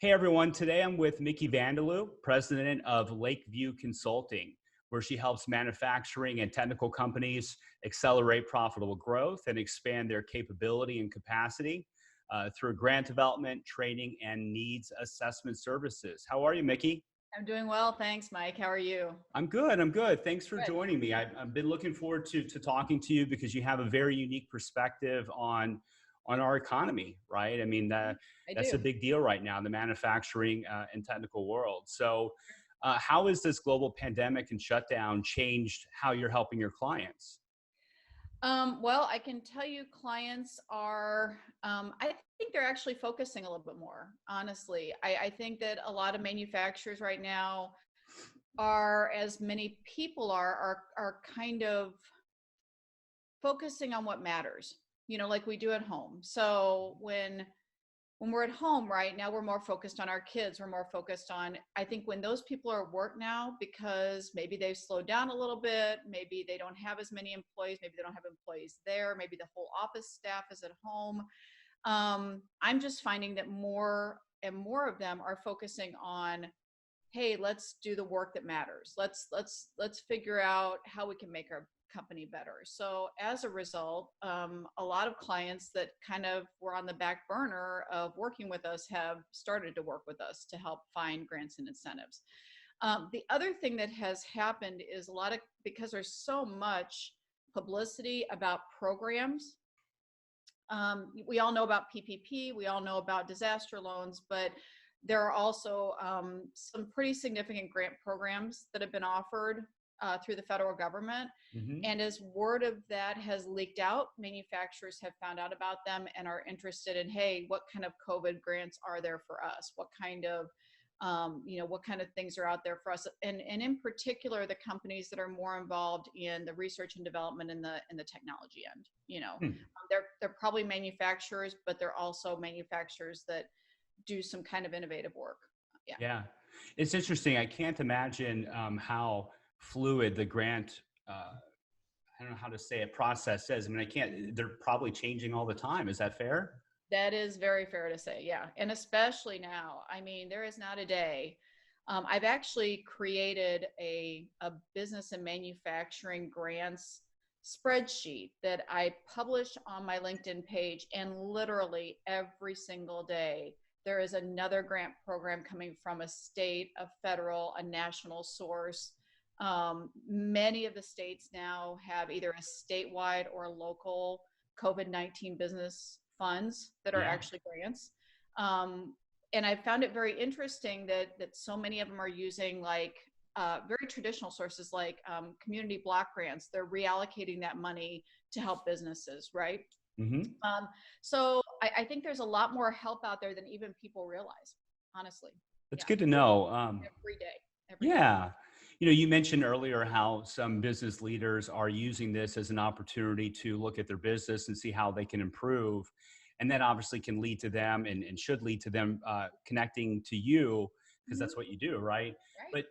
Hey everyone, today I'm with Micki Vandeloo, president of Lakeview Consulting, where she helps manufacturing and technical companies accelerate profitable growth and expand their capability and capacity through grant development, training, and needs assessment services. How are you, Micki? I'm doing well, thanks, Mike. How are you? I'm good. I'm good. Thanks for Good. joining me. I've been looking forward to talking to you because you have a very unique perspective on our economy, right? I mean, I that's a do. big deal right now in the manufacturing and technical world. So, how has this global pandemic and shutdown changed how you're helping your clients? Well, I can tell you clients are, I think they're actually focusing a little bit more, honestly. I think that a lot of manufacturers right now are, as many people are kind of focusing on what matters, like we do at home. So when we're at home right now, we're more focused on our kids. We're more focused on, I think when those people are at work now, because maybe they've slowed down a little bit, maybe they don't have as many employees, maybe they don't have employees there, maybe the whole office staff is at home. I'm just finding that more and more of them are focusing on, hey, let's do the work that matters. Let's figure out how we can make our company better. So as a result, a lot of clients that kind of were on the back burner of working with us have started to work with us to help find grants and incentives. The other thing that has happened is because there's so much publicity about programs. We all know about PPP, we all know about disaster loans, but there are also some pretty significant grant programs that have been offered through the federal government. Hmm. And as word of that has leaked out, manufacturers have found out about them and are interested in, hey, what kind of COVID grants are there for us? What kind of what kind of things are out there for us? And in particular, the companies that are more involved in the research and development and the technology end. They're probably manufacturers, but they're also manufacturers that do some kind of innovative work. Yeah. Yeah, it's interesting. I can't imagine how fluid the grant. I don't know how to say it. Process is. I mean, I can't. They're probably changing all the time. Is that fair? That is very fair to say. Yeah. And especially now, I mean, there is not a day. I've actually created a business and manufacturing grants spreadsheet that I publish on my LinkedIn page. And literally every single day, there is another grant program coming from a state, a federal, a national source. Many of the states now have either a statewide or local COVID-19 business funds that are Yeah. actually grants. And I found it very interesting that so many of them are using very traditional sources like community block grants. They're reallocating that money to help businesses, right? Hmm. So I think there's a lot more help out there than even people realize, honestly. That's Yeah, good to know. every day, every day. Yeah. You mentioned earlier how some business leaders are using this as an opportunity to look at their business and see how they can improve. And that obviously can lead to them and should lead to them connecting to you because Mhm. that's what you do, right? Right. But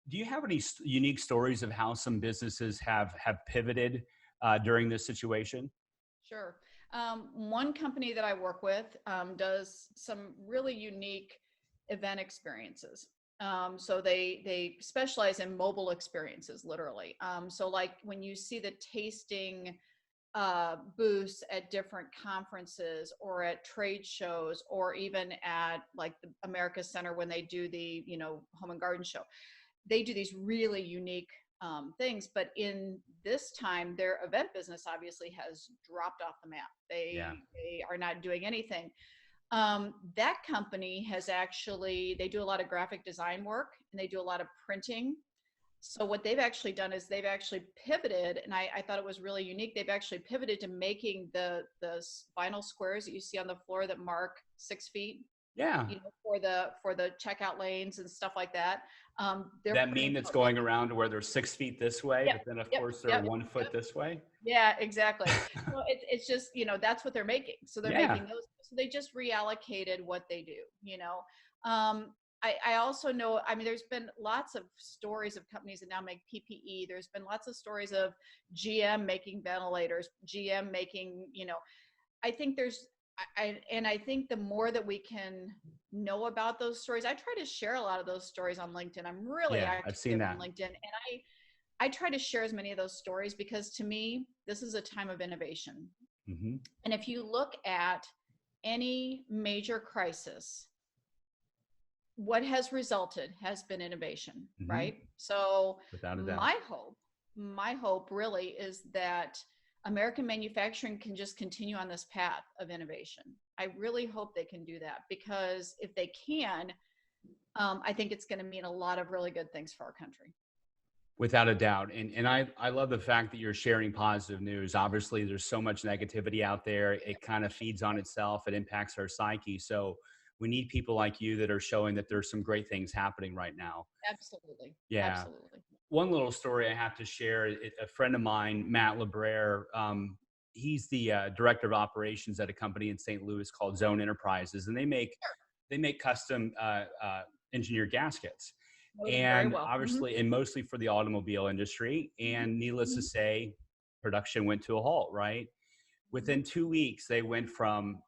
do you have any unique stories of how some businesses have pivoted during this situation? Sure. One company that I work with does some really unique event experiences. So they specialize in mobile experiences, literally. So like when you see the tasting booths at different conferences or at trade shows, or even at like the America Center when they do the Home and Garden Show, they do these really unique things. But in this time, their event business obviously has dropped off the map. Yeah. They are not doing anything. That company has actually, they do a lot of graphic design work and they do a lot of printing. So what they've actually done is they've actually pivoted, and I thought it was really unique. They've actually pivoted to making the vinyl squares that you see on the floor that mark 6 feet, Yeah. for the checkout lanes and stuff like that. They're That putting meme that's out. going around where they're 6 feet this way, Yep, but then of yep, course they're yep, 1 foot yep. this way. Yeah, exactly. So it's just, that's what they're making. So they're Yeah. making those. So they just reallocated what they do. Um, I also know, I mean, there's been lots of stories of companies that now make PPE. There's been lots of stories of GM making ventilators, GM making, I think there's, and I think the more that we can know about those stories. I try to share a lot of those stories on LinkedIn. I'm really Yeah, I've seen active on that. LinkedIn, and I try to share as many of those stories because to me, this is a time of innovation. Hmm. And if you look at any major crisis, what has resulted has been innovation, Hmm. right? So Without a doubt. my hope really is that American manufacturing can just continue on this path of innovation. I really hope they can do that, because if they can, I think it's going to mean a lot of really good things for our country. Without a doubt. And I love the fact that you're sharing positive news. Obviously, there's so much negativity out there. It kind of feeds on itself. It impacts our psyche. So we need people like you that are showing that there's some great things happening right now. Absolutely. Yeah. Absolutely. One little story I have to share. A friend of mine, Matt LeBrere, he's the director of operations at a company in St. Louis called Zone Enterprises, and they make custom engineered gaskets, Know them very and well. Hmm. obviously, and mostly for the automobile industry. And needless to Hmm. say, production went to a halt. Right Hmm. within 2 weeks, they went from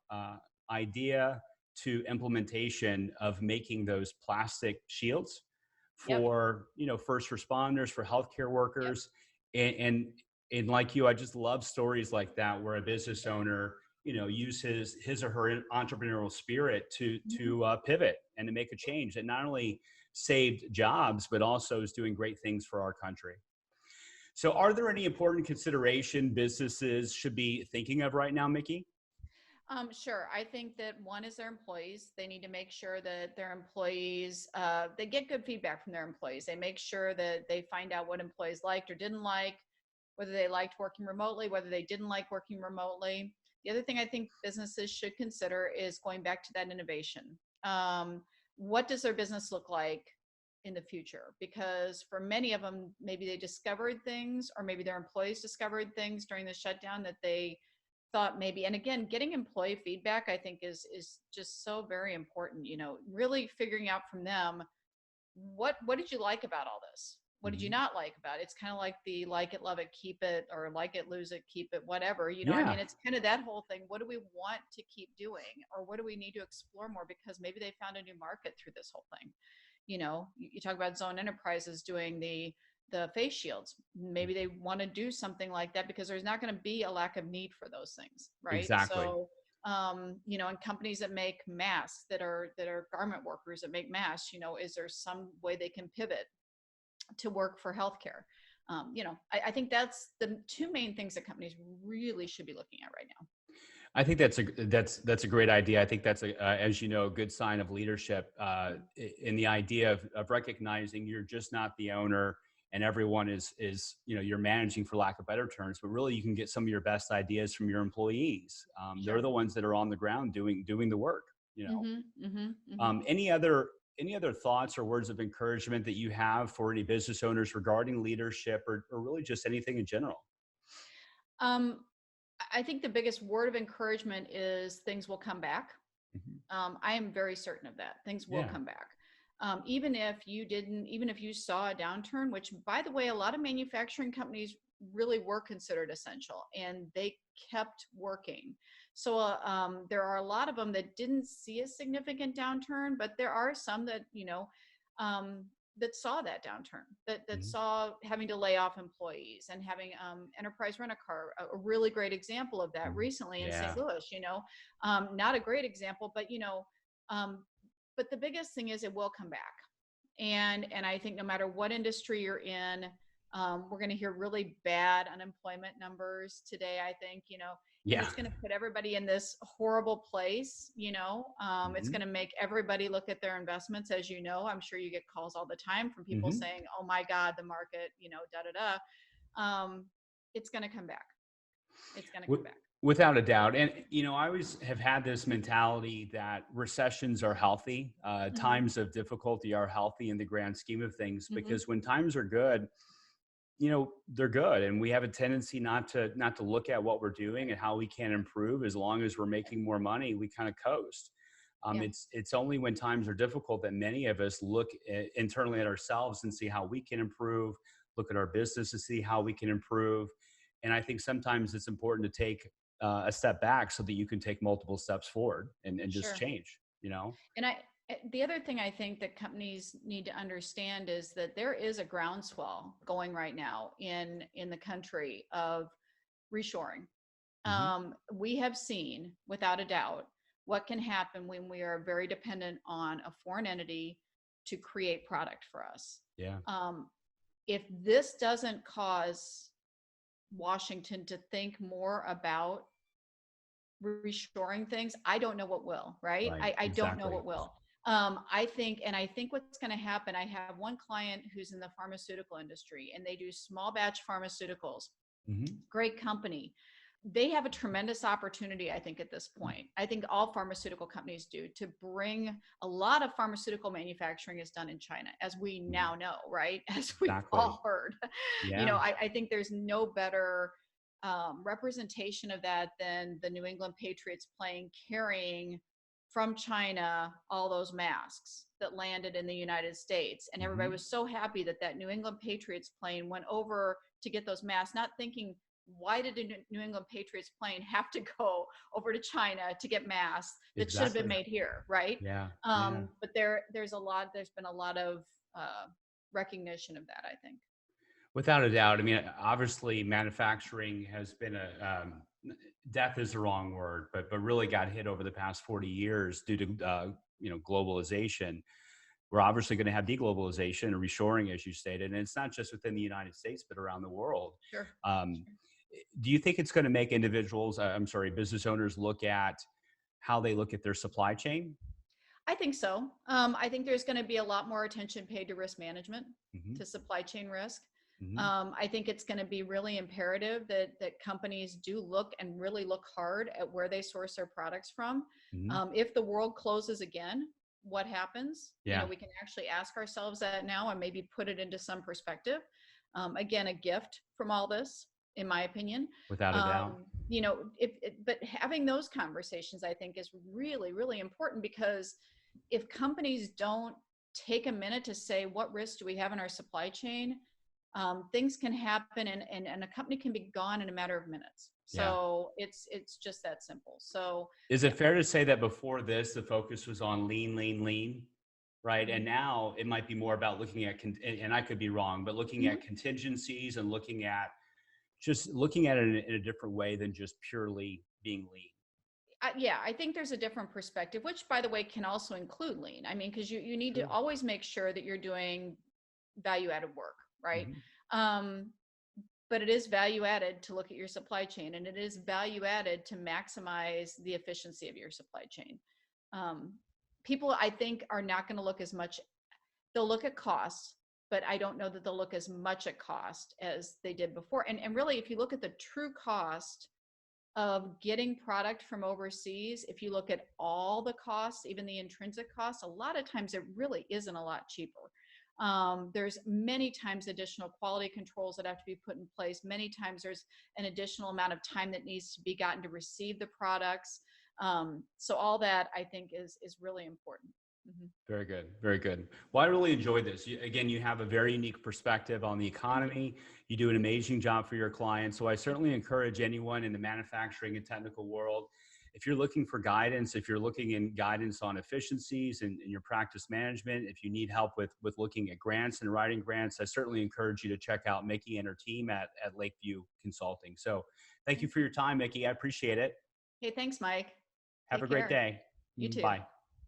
idea to implementation of making those plastic shields Yep. for first responders, for healthcare Yep. workers, and like you, I just love stories like that where a business owner uses his or her entrepreneurial spirit to Hmm. pivot and to make a change that not only saved jobs but also is doing great things for our country. So, are there any important consideration businesses should be thinking of right now, Micki? Sure. I think that one is their employees. They need to make sure that their employees, they get good feedback from their employees. They make sure that they find out what employees liked or didn't like, whether they liked working remotely, whether they didn't like working remotely. The other thing I think businesses should consider is going back to that innovation. Um, what does their business look like in the future? Because for many of them, maybe they discovered things, or maybe their employees discovered things during the shutdown that they thought maybe. And again, getting employee feedback, I think is just so very important. Really figuring out from them, what did you like about all this, what did you Mhm. not like about it? It's kind of like the like it, love it, keep it, or like it, lose it, keep it, whatever. I Yeah, mean, it's kind of that whole thing. What do we want to keep doing, or what do we need to explore more, because maybe they found a new market through this whole thing. You talk about Zone Enterprises doing the face shields. Maybe they want to do something like that because there's not going to be a lack of need for those things, right? exactly. So and companies that make masks, that are garment workers that make masks, is there some way they can pivot to work for healthcare? I think that's the two main things that companies really should be looking at right now. I think that's a great idea. I think that's as you know, a good sign of leadership in the idea of recognizing you're just not the owner and everyone is you're managing, for lack of better terms, but really you can get some of your best ideas from your employees. They're Sure. the ones that are on the ground doing the work. Mm-hmm. Mm-hmm. Mm-hmm. Any other thoughts or words of encouragement that you have for any business owners regarding leadership or really just anything in general? um, I think the biggest word of encouragement is things will come back. Mhm. I am very certain of that. Things will Yeah. come back. Even if you saw a downturn, which by the way, a lot of manufacturing companies really were considered essential and they kept working. So there are a lot of them that didn't see a significant downturn, but there are some that, um, that saw that downturn, that Mhm. saw having to lay off employees, and having Enterprise Rent a Car, a really great example of that Mhm. recently in St. Yeah. Louis. Not a great example, but um, but the biggest thing is it will come back. And I think no matter what industry you're in, we're going to hear really bad unemployment numbers today, I think. And Yeah. it's going to put everybody in this horrible place. It's Mhm. going to make everybody look at their investments. As you know, I'm sure you get calls all the time from people Mhm. saying, oh my God, the market, da da da. It's going to come back. It's going to come Wi- back. Without a doubt. And, I always have had this mentality that recessions are healthy. Hmm. Times of difficulty are healthy in the grand scheme of things, Hmm. because when times are good, they're good. And we have a tendency not to look at what we're doing and how we can improve. As long as we're making more money, we kind of coast. Yeah, It's only when times are difficult that many of us look internally at ourselves and see how we can improve, look at our business to see how we can improve. And I think sometimes it's important to take a step back so that you can take multiple steps forward and just sure. change. And The other thing I think that companies need to understand is that there is a groundswell going right now in the country of reshoring. Hmm. We have seen, without a doubt, what can happen when we are very dependent on a foreign entity to create product for us. Yeah. Um, if this doesn't cause Washington to think more about reshoring things, I don't know what will, right? Right. I don't know Exactly. what will. I think what's going to happen, I have one client who's in the pharmaceutical industry and they do small batch pharmaceuticals, Hmm. great company. They have a tremendous opportunity, I think, at this point. I think all pharmaceutical companies do, to bring a lot of pharmaceutical manufacturing is done in China, as we now know, right? As we've Exactly. all heard. Yeah. I think there's no better representation of that than the New England Patriots plane carrying from China all those masks that landed in the United States. And everybody Hmm. was so happy that that New England Patriots plane went over to get those masks, not thinking, why did a New England Patriots plane have to go over to China to get masks that should have been Exactly. made here, right? Yeah. Yeah. But there's been a lot of recognition of that, I think. Without a doubt. I mean, obviously, manufacturing has been death is the wrong word, but really got hit over the past 40 years due to globalization. We're obviously going to have deglobalization and reshoring, as you stated, and it's not just within the United States, but around the world. Sure. Um, do you think it's going to make individuals, business owners, look at how they look at their supply chain? I think so. I think there's going to be a lot more attention paid to risk management, Hmm. to supply chain risk. Hmm. I think it's going to be really imperative that companies do look and really look hard at where they source their products from. Hmm. If the world closes again, what happens? Yeah, We can actually ask ourselves that now and maybe put it into some perspective. Again, a gift from all this, in my opinion. without a doubt. But having those conversations, I think, is really, really important, because if companies don't take a minute to say, what risks do we have in our supply chain, things can happen, and a company can be gone in a matter of minutes. Yeah. So it's just that simple. So Is yeah. it fair to say that before this, the focus was on lean, lean, lean, right? And Mhm. now it might be more about looking at, and I could be wrong, but looking at Mhm. contingencies and looking at it in a different way than just purely being lean. Yeah, I think there's a different perspective, which, by the way, can also include lean. I mean, because you need to True. always make sure that you're doing value added work, right? Hmm. Um, but it is value added to look at your supply chain, and it is value added to maximize the efficiency of your supply chain. Um, People, I think, are not going to look as much. They'll look at costs, but I don't know that they'll look as much at cost as they did before. And really, if you look at the true cost of getting product from overseas, if you look at all the costs, even the intrinsic costs, a lot of times it really isn't a lot cheaper. There's many times additional quality controls that have to be put in place. Many times there's an additional amount of time that needs to be gotten to receive the products. So all that, I think, is really important. Mhm. Very good. Very good. Well, I really enjoyed this. Again, you have a very unique perspective on the Thank you. economy. You do an amazing job for your clients. So I certainly encourage anyone in the manufacturing and technical world, if you're looking for guidance, if you're looking in guidance on efficiencies and your practice management, if you need help with looking at grants and writing grants, I certainly encourage you to check out Micki and her team at Lakeview Consulting. So thank you Thank for you. your time, Micki. I appreciate it. Hey, thanks, Mike. Have Take a great care. day. You too. Bye.